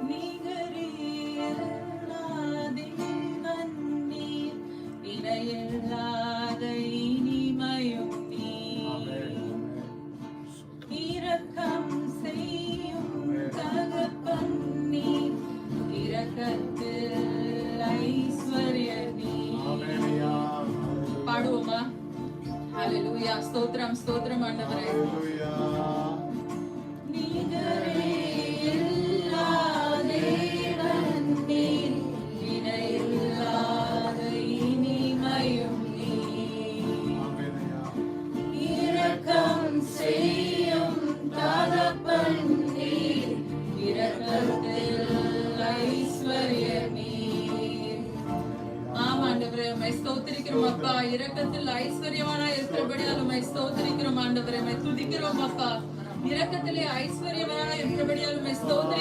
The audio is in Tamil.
நிகரே தேவன் நீர், இணையில்லாத இனிமையும் நீர். இரக்கம் செய்யும் தகப்பன் நீர், இரக்கத்தில் ஐஸ்வர்ய நீர். பாடுவோமா? ஹல்லேலூயா. ஸ்தோத்திரம் ஸ்தோத்திரம் ஆண்டவரே. நிகரே இல்லா தேவன் நீர், இணையில்லாத இனிமையும் நீர். இரக்கம் செய்யும் தகப்பன் நீர், இரக்கத்தில் ஐஸ்வர்ய நீர். ஆண்டவரே, உம்மை ஸ்தோத்திரிக்கிறோம் அப்பா. இரக்கத்தில் ஐஸ்வர்யவானா இருக்கிறபடியால் உம்மை ஸ்தோத்திரிக்கிறோம் ஆண்டவரே. உம்மை துதிக்கிறோம் அப்பா. இரக்கத்திலே ஐஸ்வர்யவானா இருக்கிறபடியால் உம்மை ஸ்தோத்திரிக்கிறோம்.